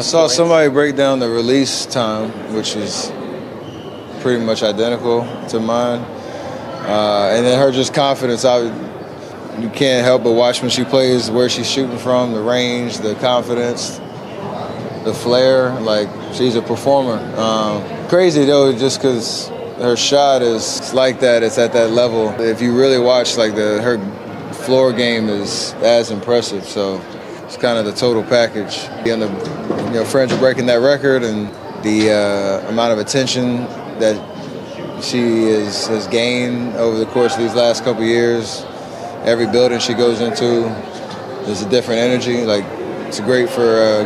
I saw somebody break down the release time, which is pretty much identical to mine. And then her just confidence, you can't help but watch when she plays, where she's shooting from, the range, the confidence, the flair. Like, she's a performer. Crazy though, just because her shot is like that, it's at that level. If you really watch, like, her floor game is as impressive. So it's kind of the total package. And the French breaking that record, and the amount of attention that she has gained over the course of these last couple of years. Every building she goes into, there's a different energy. Like, it's great for her,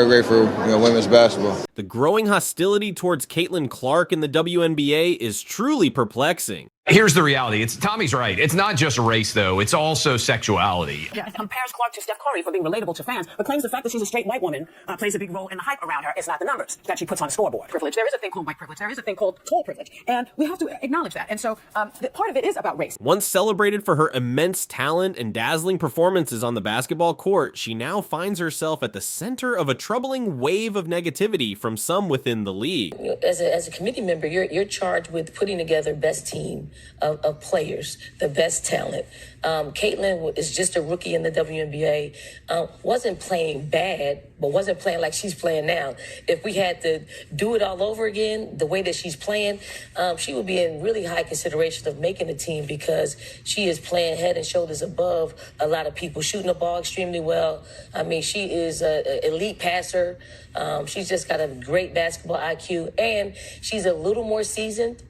great for women's basketball. The growing hostility towards Caitlin Clark in the WNBA is truly perplexing. Here's the reality. Tommy's right. It's not just race, though. It's also sexuality. Yeah, compares Clark to Steph Curry for being relatable to fans, but claims the fact that she's a straight white woman plays a big role in the hype around her. It's not the numbers that she puts on the scoreboard. Privilege. There is a thing called white privilege. There is a thing called tall privilege. And we have to acknowledge that. And so part of it is about race. Once celebrated for her immense talent and dazzling performances on the basketball court, she now finds herself at the center of a troubling wave of negativity from some within the league. As a committee member, you're charged with putting together best team of players, the best talent. Caitlin is just a rookie in the WNBA. Wasn't playing bad, but wasn't playing like she's playing now. If we had to do it all over again, the way that she's playing, she would be in really high consideration of making the team, because she is playing head and shoulders above a lot of people, shooting the ball extremely well. I mean, she is an elite passer. She's just got a great basketball IQ, and she's a little more seasoned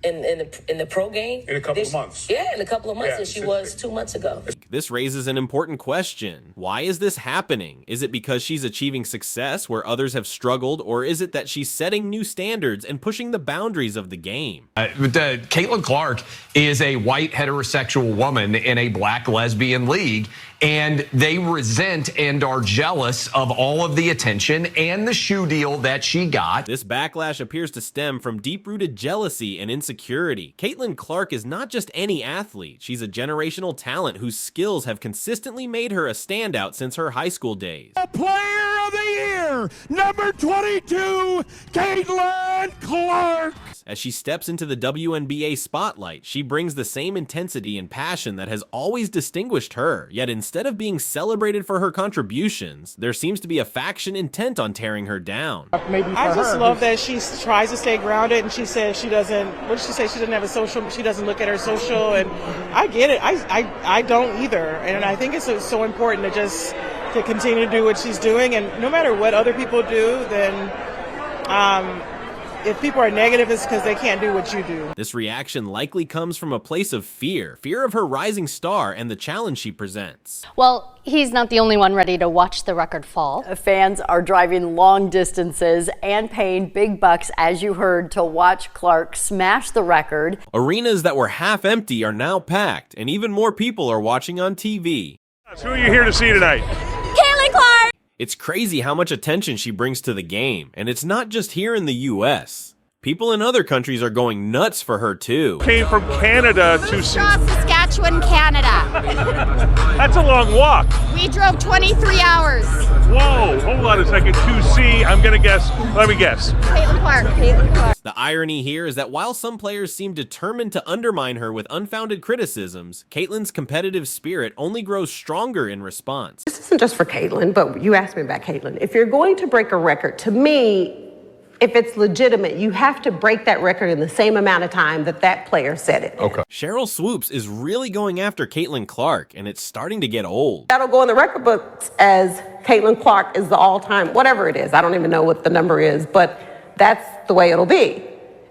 in the pro game. In a couple of months. Yeah, in a couple of months than she was 2 months ago. This raises an important question. Why is this happening? Is it because she's achieving success where others have struggled, or is it that she's setting new standards and pushing the boundaries of the game? Caitlin Clark is a white heterosexual woman in a black lesbian league, and they resent and are jealous of all of the attention and the shoe deal that she got. This backlash appears to stem from deep-rooted jealousy and insecurity. Caitlin Clark is not just any athlete. She's a generational talent whose skills have consistently made her a standout since her high school days. Player of the Year, number 22, Caitlin Clark. As she steps into the WNBA spotlight, she brings the same intensity and passion that has always distinguished her. Yet instead of being celebrated for her contributions, there seems to be a faction intent on tearing her down. I just love that she tries to stay grounded, and she says she doesn't, what did she say? She doesn't have a social, she doesn't look at her social, and I get it. I don't either. And I think it's so important to continue to do what she's doing, and no matter what other people do, then if people are negative, it's because they can't do what you do. This reaction likely comes from a place of fear of her rising star and the challenge she presents. Well, he's not the only one ready to watch the record fall. Fans are driving long distances and paying big bucks, as you heard, to watch Clark smash the record. Arenas that were half empty are now packed, and even more people are watching on TV. Who are you here to see tonight? Caitlin Clark! It's crazy how much attention she brings to the game, and it's not just here in the US. People in other countries are going nuts for her too. Came from Canada to Saskatchewan, Canada. That's a long walk. We drove 23 hours. Whoa, hold on a second. To see, let me guess. Caitlin Clark. The irony here is that while some players seem determined to undermine her with unfounded criticisms, Caitlin's competitive spirit only grows stronger in response. This isn't just for Caitlin, but you asked me about Caitlin. If you're going to break a record, to me, if it's legitimate, you have to break that record in the same amount of time that player said it. Okay. Sheryl Swoops is really going after Caitlin Clark, and it's starting to get old. That'll go in the record books as Caitlin Clark is the all-time, whatever it is. I don't even know what the number is, but that's the way it'll be.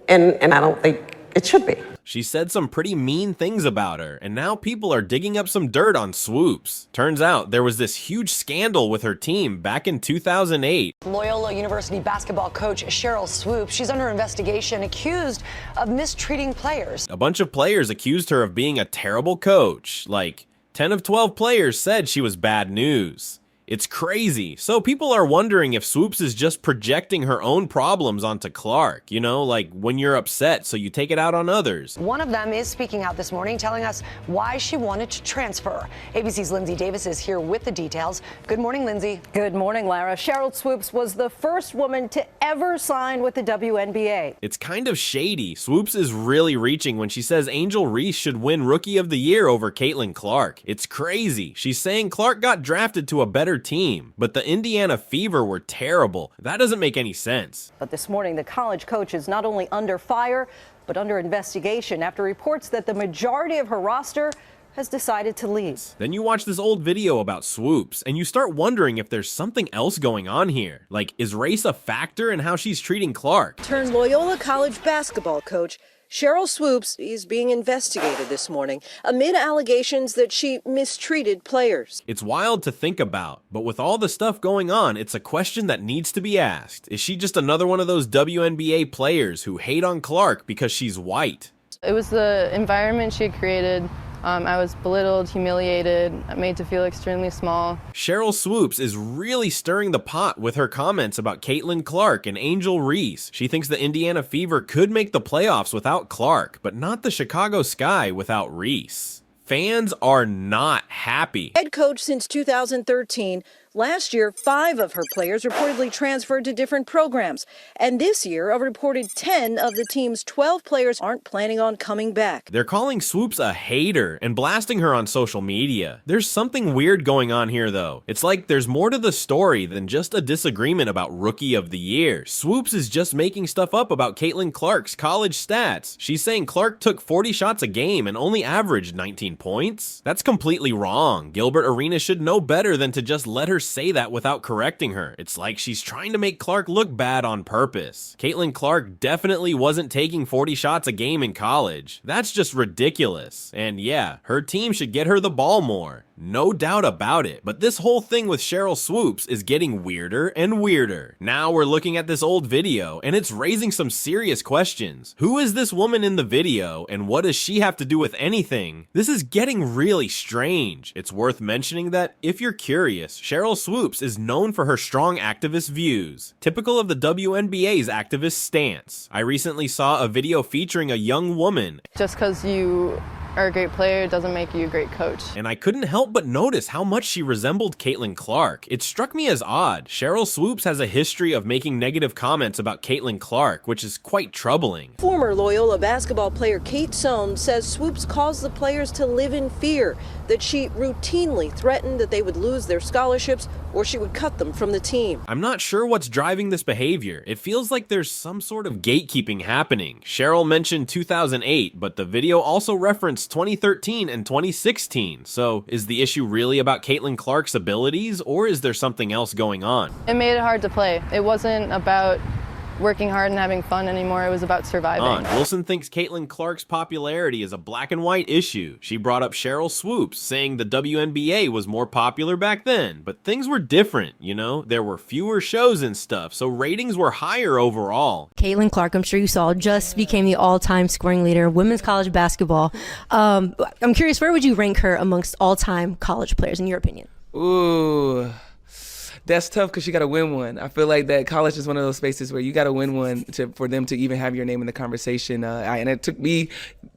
And I don't think it should be. She said some pretty mean things about her, and now people are digging up some dirt on Swoops. Turns out there was this huge scandal with her team back in 2008. Loyola University basketball coach Sheryl Swoops, she's under investigation, accused of mistreating players. A bunch of players accused her of being a terrible coach. Like, 10 of 12 players said she was bad news. It's crazy. So people are wondering if Swoops is just projecting her own problems onto Clark, you know, like when you're upset, so you take it out on others. One of them is speaking out this morning, telling us why she wanted to transfer. ABC's Lindsay Davis is here with the details. Good morning, Lindsay. Good morning, Lara. Sheryl Swoops was the first woman to ever sign with the WNBA. It's kind of shady. Swoops is really reaching when she says Angel Reese should win Rookie of the Year over Caitlin Clark. It's crazy. She's saying Clark got drafted to a better team, but the Indiana Fever were terrible. That doesn't make any sense. But this morning, the college coach is not only under fire, but under investigation after reports that the majority of her roster has decided to leave. Then you watch this old video about Swoops, and you start wondering if there's something else going on here. Like, is race a factor in how she's treating Clark? Turned Loyola College basketball coach Sheryl Swoops is being investigated this morning amid allegations that she mistreated players. It's wild to think about, but with all the stuff going on, it's a question that needs to be asked. Is she just another one of those WNBA players who hate on Clark because she's white? It was the environment she had created. I was belittled, humiliated, made to feel extremely small. Sheryl Swoops is really stirring the pot with her comments about Caitlin Clark and Angel Reese. She thinks the Indiana Fever could make the playoffs without Clark, but not the Chicago Sky without Reese. Fans are not happy. Head coach since 2013. Last year, 5 of her players reportedly transferred to different programs. And this year, a reported 10 of the team's 12 players aren't planning on coming back. They're calling Swoops a hater and blasting her on social media. There's something weird going on here, though. It's like there's more to the story than just a disagreement about Rookie of the Year. Swoops is just making stuff up about Caitlin Clark's college stats. She's saying Clark took 40 shots a game and only averaged 19 points. That's completely wrong. Gilbert Arenas should know better than to just let her say that without correcting her. It's like she's trying to make Clark look bad on purpose. Caitlin Clark definitely wasn't taking 40 shots a game in college. That's just ridiculous. And yeah, her team should get her the ball more. No doubt about it. But this whole thing with Sheryl Swoops is getting weirder and weirder. Now we're looking at this old video, and it's raising some serious questions. Who is this woman in the video, and what does she have to do with anything? This is getting really strange. It's worth mentioning that, if you're curious, Sheryl Swoops is known for her strong activist views, typical of the WNBA's activist stance. I recently saw a video featuring a young woman. Just because you are a great player doesn't make you a great coach. And I couldn't help but notice how much she resembled Caitlin Clark. It struck me as odd. Sheryl Swoops has a history of making negative comments about Caitlin Clark, which is quite troubling. Former Loyola basketball player Kate Sohn says Swoops caused the players to live in fear, that she routinely threatened that they would lose their scholarships or she would cut them from the team. I'm not sure what's driving this behavior. It feels like there's some sort of gatekeeping happening. Sheryl mentioned 2008, but the video also referenced 2013 and 2016. So is the issue really about Caitlin Clark's abilities, or is there something else going on? It made it hard to play. It wasn't about working hard and having fun anymore. It was about surviving. Wilson thinks Caitlin Clark's popularity is a black and white issue. She brought up Sheryl Swoops, saying the WNBA was more popular back then, but things were different, you know? There were fewer shows and stuff, so ratings were higher overall. Caitlin Clark, I'm sure you saw, just became the all-time scoring leader in women's college basketball. I'm curious, where would you rank her amongst all-time college players, in your opinion? Ooh. That's tough because you got to win one. I feel like that college is one of those spaces where you got to win one for them to even have your name in the conversation. And it took me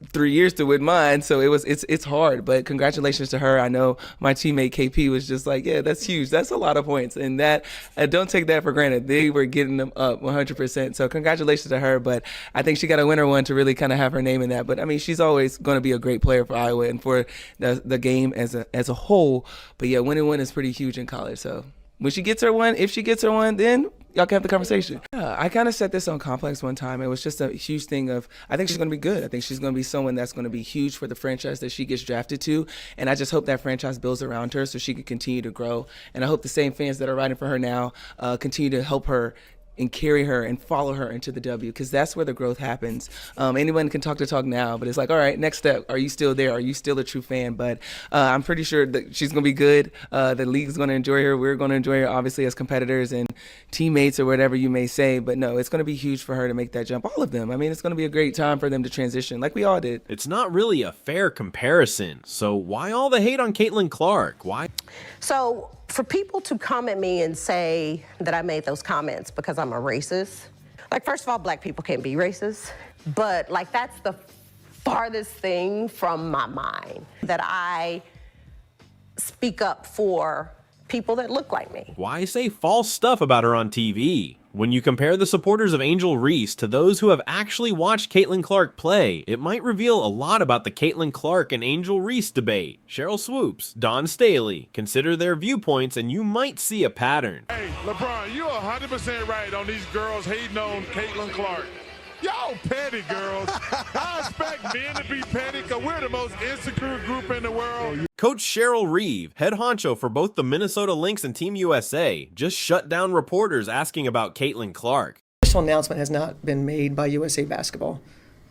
3 years to win mine, so it's hard. But congratulations to her. I know my teammate KP was just like, yeah, that's huge. That's a lot of points, and that don't take that for granted. They were getting them up 100%. So congratulations to her. But I think she got to win her one to really kind of have her name in that. But I mean, she's always going to be a great player for Iowa and for the game as a whole. But yeah, winning one is pretty huge in college. So when she gets her one, if she gets her one, then y'all can have the conversation. Yeah, I kind of said this on Complex one time. It was just a huge thing of, I think she's going to be good. I think she's going to be someone that's going to be huge for the franchise that she gets drafted to. And I just hope that franchise builds around her so she can continue to grow. And I hope the same fans that are writing for her now continue to help her and carry her and follow her into the W, because that's where the growth happens. Anyone can talk the talk now, but it's like, all right, next step. Are you still there? Are you still a true fan? But I'm pretty sure that she's going to be good. The league's going to enjoy her. We're going to enjoy her, obviously, as competitors and teammates or whatever you may say. But no, it's going to be huge for her to make that jump. All of them. I mean, it's going to be a great time for them to transition like we all did. It's not really a fair comparison. So why all the hate on Caitlin Clark? Why? So For people to come at me and say that I made those comments because I'm a racist, like, first of all, black people can't be racist, but like, that's the farthest thing from my mind, that I speak up for people that look like me. Why say false stuff about her on TV? When you compare the supporters of Angel Reese to those who have actually watched Caitlin Clark play, it might reveal a lot about the Caitlin Clark and Angel Reese debate. Sheryl Swoops, Dawn Staley, consider their viewpoints and you might see a pattern. Hey, LeBron, you're 100% right on these girls hating on Caitlin Clark. Y'all petty girls. I expect men to be petty because we're the most insecure group in the world. Coach Sheryl Reeve, head honcho for both the Minnesota Lynx and Team USA, just shut down reporters asking about Caitlin Clark. Official announcement has not been made by USA Basketball,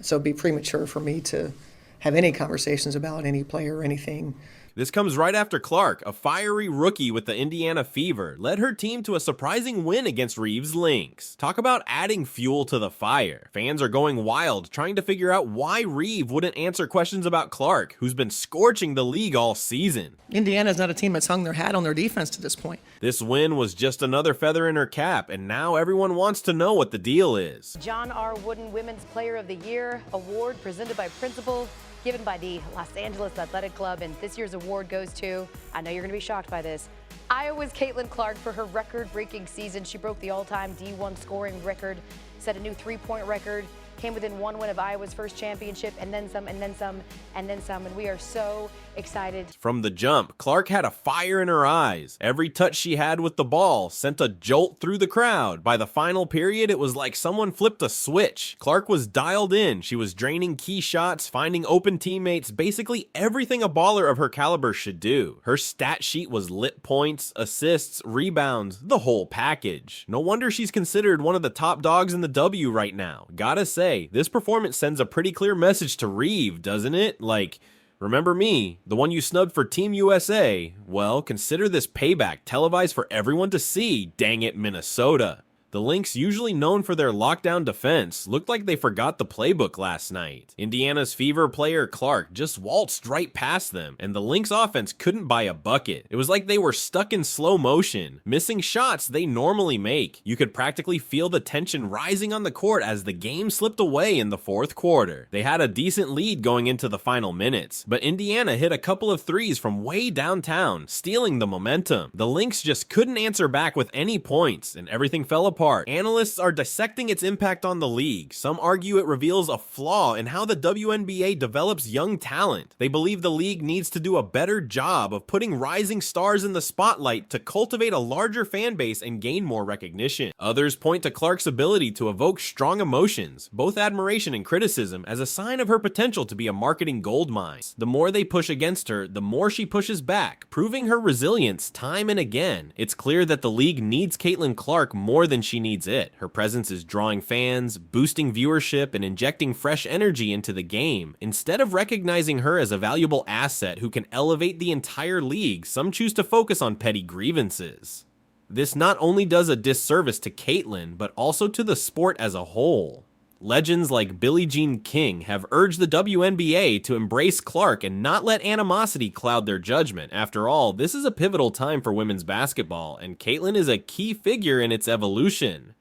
so it'd be premature for me to have any conversations about any player or anything. This comes right after Clark, a fiery rookie with the Indiana Fever, led her team to a surprising win against Reeves' Lynx. Talk about adding fuel to the fire. Fans are going wild trying to figure out why Reeve wouldn't answer questions about Clark, who's been scorching the league all season. Indiana's not a team that's hung their hat on their defense to this point. This win was just another feather in her cap, and now everyone wants to know what the deal is. John R. Wooden Women's Player of the Year award presented by Principal, given by the Los Angeles Athletic Club, and this year's award goes to, I know you're going to be shocked by this, Iowa's Caitlin Clark for her record-breaking season. She broke the all-time D1 scoring record, set a new three-point record, came within one win of Iowa's first championship, and then some, and then some, and then some, and we are so excited. From the jump, Clark had a fire in her eyes. Every touch she had with the ball sent a jolt through the crowd. By the final period, it was like someone flipped a switch. Clark was dialed in. She was draining key shots, finding open teammates, basically everything a baller of her caliber should do. Her stat sheet was lit points, assists, rebounds, the whole package. No wonder she's considered one of the top dogs in the W right now. Gotta say, this performance sends a pretty clear message to Reeve, doesn't it? Like, remember me, the one you snubbed for Team USA? Well, consider this payback televised for everyone to see, dang it, Minnesota. The Lynx, usually known for their lockdown defense, looked like they forgot the playbook last night. Indiana's Fever player Clark just waltzed right past them, and the Lynx offense couldn't buy a bucket. It was like they were stuck in slow motion, missing shots they normally make. You could practically feel the tension rising on the court as the game slipped away in the fourth quarter. They had a decent lead going into the final minutes, but Indiana hit a couple of threes from way downtown, stealing the momentum. The Lynx just couldn't answer back with any points, and everything fell apart. Analysts are dissecting its impact on the league. Some argue it reveals a flaw in how the WNBA develops young talent. They believe the league needs to do a better job of putting rising stars in the spotlight to cultivate a larger fan base and gain more recognition. Others point to Clark's ability to evoke strong emotions, both admiration and criticism, as a sign of her potential to be a marketing goldmine. The more they push against her, the more she pushes back, proving her resilience time and again. It's clear that the league needs Caitlin Clark more than she needs it. Her presence is drawing fans, boosting viewership, and injecting fresh energy into the game. Instead of recognizing her as a valuable asset who can elevate the entire league, some choose to focus on petty grievances. This not only does a disservice to Caitlin, but also to the sport as a whole. Legends like Billie Jean King have urged the WNBA to embrace Clark and not let animosity cloud their judgment. After all, this is a pivotal time for women's basketball, and Caitlin is a key figure in its evolution.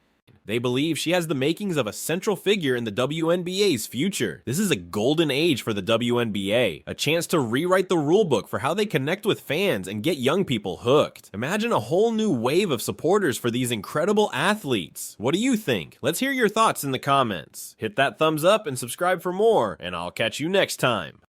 They believe she has the makings of a central figure in the WNBA's future. This is a golden age for the WNBA, a chance to rewrite the rulebook for how they connect with fans and get young people hooked. Imagine a whole new wave of supporters for these incredible athletes. What do you think? Let's hear your thoughts in the comments. Hit that thumbs up and subscribe for more, and I'll catch you next time.